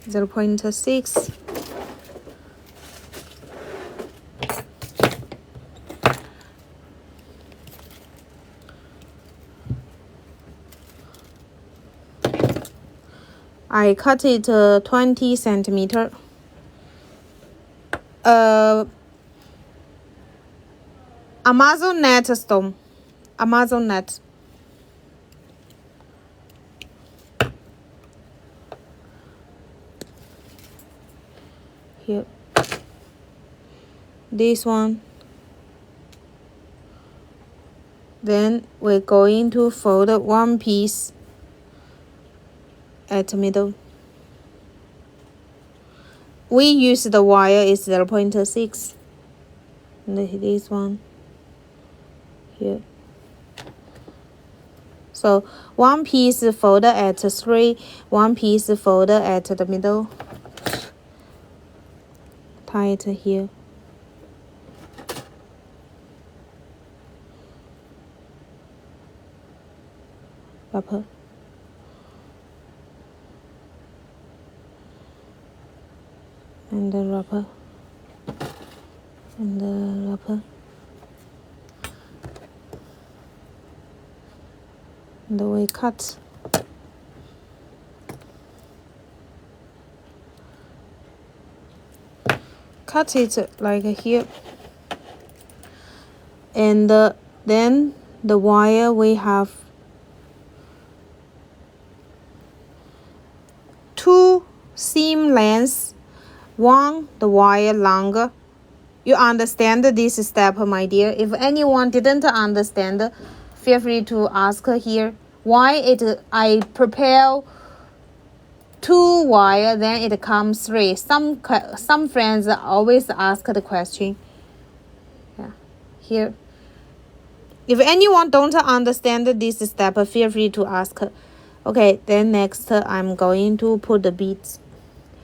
0.6. I cut it 20 centimeter. Amazon net stone. Amazon net. Here. This one. Then we're going to fold one piece at the middle. We use the wire is 0.6. This one here. So one piece folded at 3, one piece folded at the middle. Tie it here. Wrapper. And the wrapper. And the wrapper. And we cut. Cut it like here. And then the wire we have 2 seam lengths, one the wire longer. You understand this step, my dear? If anyone didn't understand, feel free to ask here. Why I prepare 2 wire, then it comes 3. Some friends always ask the question. Yeah, here. If anyone don't understand this step, feel free to ask. Okay, then next I'm going to put the beads.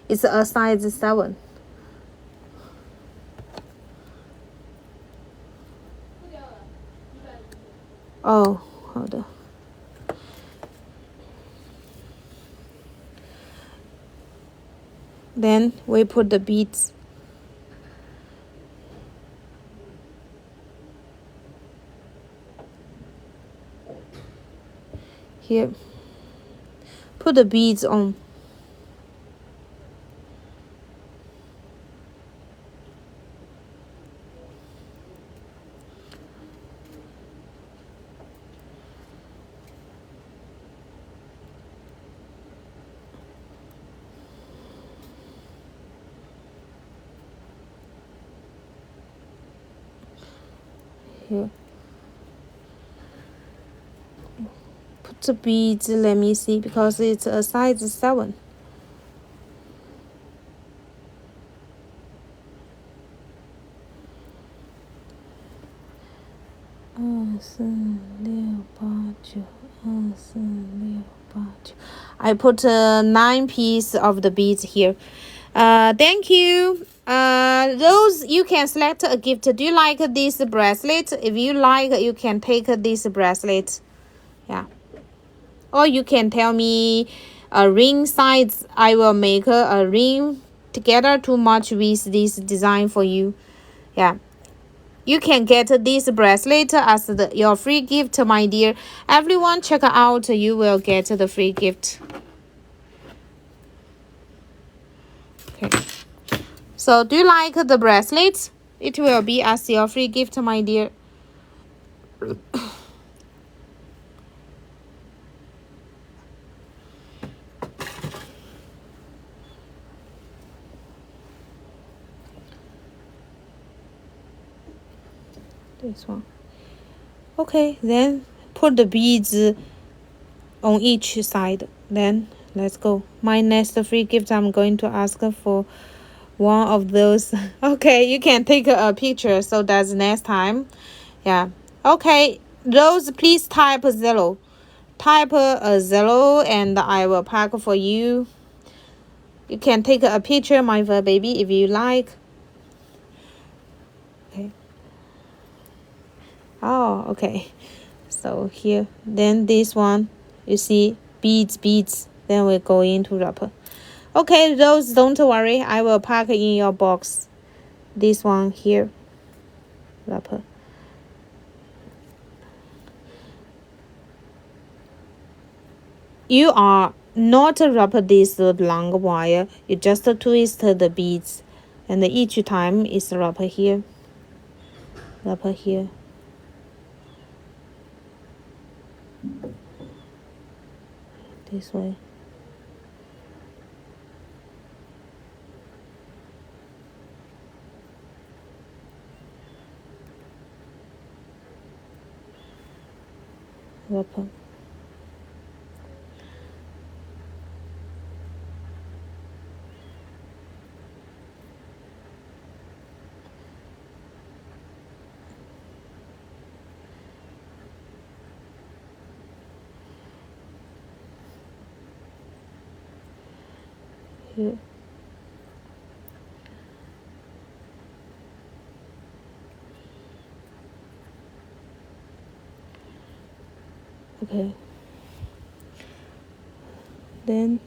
It's a size 7. Oh, hold on. Then we put the beads. Here. Put the beads on. Here. Put the beads, let me see, because it's a size 7. I put 9 pieces of the beads here. Thank you. Those you can select a gift. Do you like this bracelet? If you like, you can take this bracelet. Yeah. Or you can tell me a ring size. I will make a ring together to match with this design for you. Yeah. You can get this bracelet as your free gift, my dear. Everyone check out. You will get the free gift. Okay. So do you like the bracelet? It will be as your free gift, my dear. This one. Okay, then put the beads on each side. Then let's go. My next free gift, I'm going to ask for one of those. Okay, you can take a picture, so that's next time. Yeah. Okay, those please type 0. Type a 0 and I will pack for you. You can take a picture, my fur baby, if you like. Okay. Oh, okay. So here, then this one, you see beads. Then we go into wrapper. Okay, those don't worry. I will pack in your box. This one here. Wrapper. You are not wrap this long wire. You just twist the beads, and each time is wrap here. Wrap here. This way. Wrap. Here. Okay. Then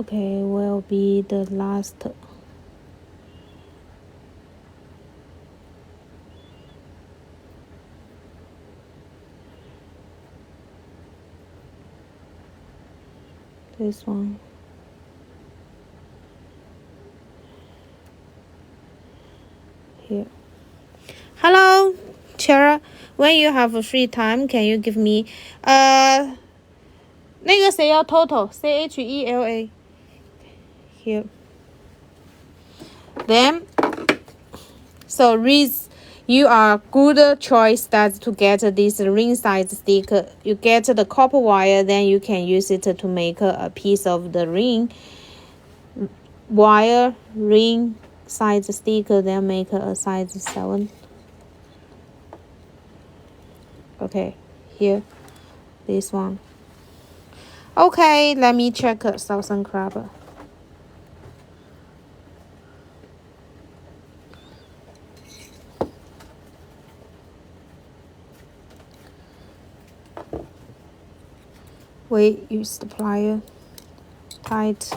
okay will be the last. This one. Here. Hello, Chera. When you have a free time, can you give me 那个谁要 Total CHELA here. Then so you are good choice that to get this ring size stick. You get the copper wire, then you can use it to make a piece of the ring wire ring size stick, then make a size 7. Okay, here, this one. Okay, let me check Southern Crab. Wait, use the plier. Tight.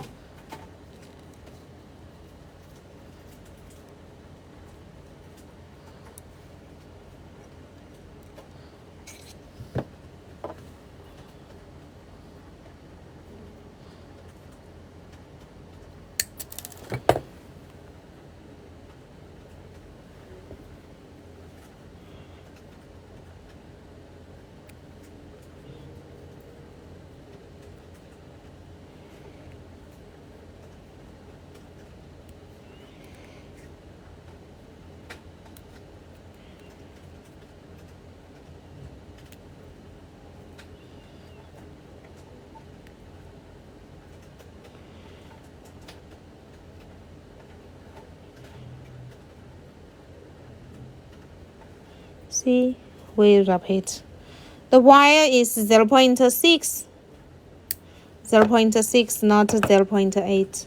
See, we wrap it. The wire is 0.6. 0.6, not 0.8.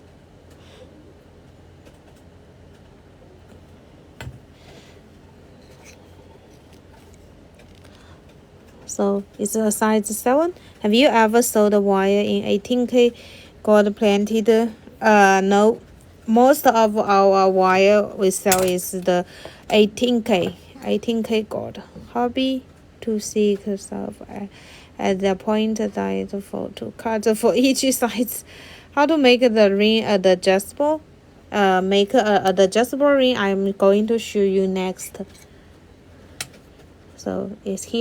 So it's a size 7. Have you ever sold a wire in 18K gold plated? No. Most of our wire we sell is the 18K gold. Hobby to seek self at the point that for to cut for each size. How to make the ring adjustable? Make an adjustable ring. I'm going to show you next. So it's here.